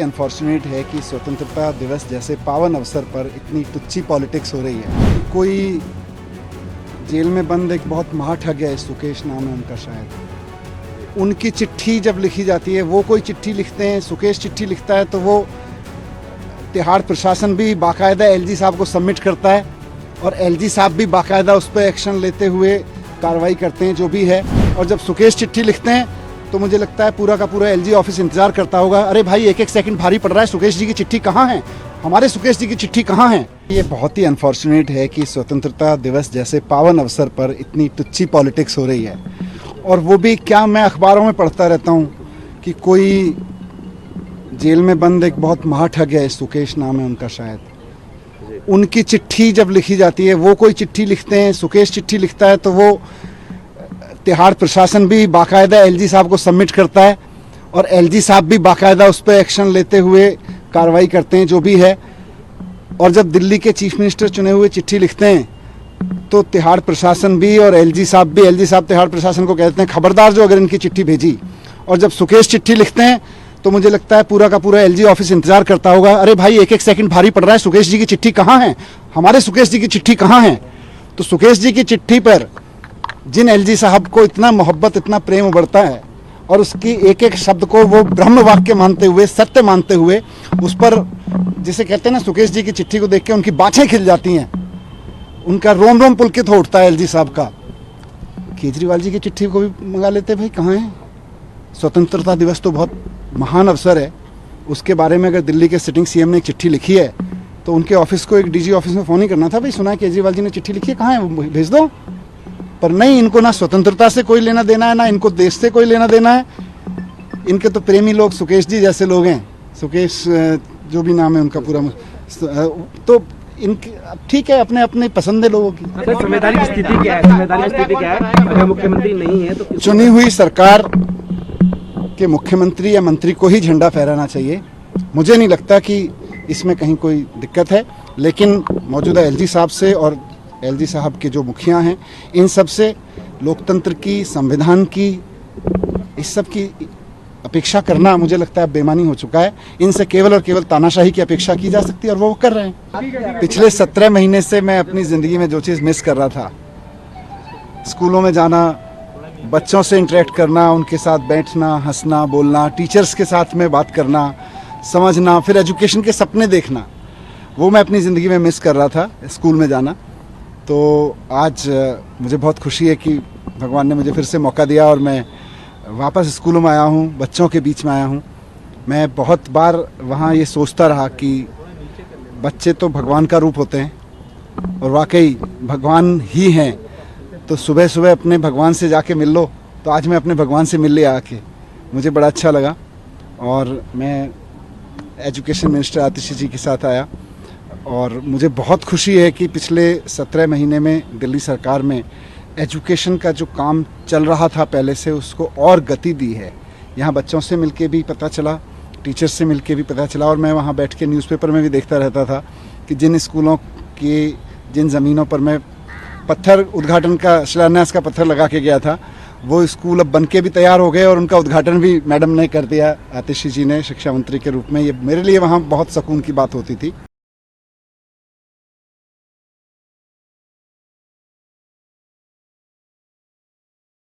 Unfortunate है कि स्वतंत्रता दिवस जैसे पावन अवसर पर इतनी तुच्छी पॉलिटिक्स हो रही है। कोई जेल में बंद एक बहुत महाठग है, सुकेश नाम है उनका शायद, उनकी चिट्ठी जब लिखी जाती है, वो कोई चिट्ठी लिखते हैं, सुकेश चिट्ठी लिखता है तो वो तिहाड़ प्रशासन भी बाकायदा एलजी साहब को सबमिट करता है और एलजी साहब भी बाकायदा उस पर एक्शन लेते हुए कार्रवाई करते हैं जो भी है। और जब सुकेश चिट्ठी लिखते हैं तो मुझे लगता है पूरा का पूरा एलजी ऑफिस इंतजार करता होगा, अरे भाई एक एक सेकंड भारी पड़ रहा है, सुकेश जी की चिट्ठी कहाँ है, हमारे सुकेश जी की चिट्ठी कहाँ है। ये बहुत ही अनफॉर्चुनेट है कि स्वतंत्रता दिवस जैसे पावन अवसर पर इतनी तुच्छी पॉलिटिक्स हो रही है। और वो भी क्या, मैं अखबारों में पढ़ता रहता हूँ कि कोई जेल में बंद एक बहुत महाठग है, सुकेश नाम है उनका शायद, उनकी चिट्ठी जब लिखी जाती है, वो कोई चिट्ठी लिखते हैं, सुकेश चिट्ठी लिखता है तो वो तिहाड़ प्रशासन भी बाकायदा एलजी साहब को सबमिट करता है और एलजी साहब भी बाकायदा उस पर एक्शन लेते हुए कार्रवाई करते हैं जो भी है। और जब दिल्ली के चीफ मिनिस्टर चुने हुए चिट्ठी लिखते हैं तो तिहाड़ प्रशासन भी और एलजी साहब तिहाड़ प्रशासन को कहते हैं खबरदार जो अगर इनकी चिट्ठी भेजी। और जब सुकेश चिट्ठी लिखते हैं तो मुझे लगता है पूरा का पूरा एलजी ऑफिस इंतजार करता होगा, अरे भाई एक एक सेकंड भारी पड़ रहा है, सुकेश जी की चिट्ठी कहाँ है, हमारे सुकेश जी की चिट्ठी कहाँ है। तो सुकेश जी की चिट्ठी पर जिन एलजी साहब को इतना मोहब्बत, इतना प्रेम उबड़ता है और उसकी एक एक शब्द को वो ब्रह्म वाक्य मानते हुए, सत्य मानते हुए, उस पर जिसे कहते हैं ना, सुकेश जी की चिट्ठी को देख के उनकी बाछें खिल जाती हैं, उनका रोम रोम पुलकित हो उठता है एलजी साहब का। केजरीवाल जी की चिट्ठी को भी मंगा लेते भाई, कहाँ है। स्वतंत्रता दिवस तो बहुत महान अवसर है, उसके बारे में अगर दिल्ली के सिटिंग सीएम ने एक चिट्ठी लिखी है तो उनके ऑफिस को, एक डीजी ऑफिस में फ़ोन ही करना था, भाई सुना है केजरीवाल जी ने चिट्ठी लिखी है, कहाँ है, वो भेज दो। पर नहीं, इनको ना स्वतंत्रता से कोई लेना देना है, ना इनको देश से कोई लेना देना है। इनके तो प्रेमी लोग सुकेश जी जैसे लोग हैं, सुकेश जो भी नाम है उनका पूरा, तो इनके ठीक है, अपने अपने पसंद है लोगों की। संवैधानिक स्थिति क्या है, संवैधानिक स्थिति क्या है, अगर मुख्यमंत्री नहीं है तो चुनी हुई सरकार के मुख्यमंत्री या मंत्री को ही झंडा फहराना चाहिए। मुझे नहीं लगता कि इसमें कहीं कोई दिक्कत है, लेकिन मौजूदा एलजी साहब से और एलजी साहब के जो मुखिया हैं, इन सब से लोकतंत्र की, संविधान की, इस सब की अपेक्षा करना मुझे लगता है बेईमानी हो चुका है। इनसे केवल और केवल तानाशाही की अपेक्षा की जा सकती है और वो कर रहे हैं। पिछले 17 महीने से मैं अपनी ज़िंदगी में जो चीज़ मिस कर रहा था, स्कूलों में जाना, बच्चों से इंटरेक्ट करना, उनके साथ बैठना, हंसना, बोलना, टीचर्स के साथ में बात करना, समझना, फिर एजुकेशन के सपने देखना, वो मैं अपनी ज़िंदगी में मिस कर रहा था, स्कूल में जाना। तो आज मुझे बहुत खुशी है कि भगवान ने मुझे फिर से मौका दिया और मैं वापस स्कूलों में आया हूँ, बच्चों के बीच में आया हूँ। मैं बहुत बार वहाँ ये सोचता रहा कि बच्चे तो भगवान का रूप होते हैं और वाकई भगवान ही हैं, तो सुबह सुबह अपने भगवान से जाके मिल लो। तो आज मैं अपने भगवान से मिल लिया आके, मुझे बड़ा अच्छा लगा। और मैं एजुकेशन मिनिस्टर आतिशी जी के साथ आया और मुझे बहुत खुशी है कि पिछले 17 महीने में दिल्ली सरकार में एजुकेशन का जो काम चल रहा था पहले से, उसको और गति दी है। यहाँ बच्चों से मिलके भी पता चला, टीचर्स से मिलके भी पता चला, और मैं वहाँ बैठ के न्यूज़पेपर में भी देखता रहता था कि जिन स्कूलों की, जिन ज़मीनों पर मैं पत्थर उद्घाटन का, शिलान्यास का पत्थर लगा के गया था, वो स्कूल अब बनके भी तैयार हो गए और उनका उद्घाटन भी मैडम ने कर दिया, आतिशी जी ने, शिक्षा मंत्री के रूप में। ये मेरे लिए वहाँ बहुत सुकून की बात होती थी।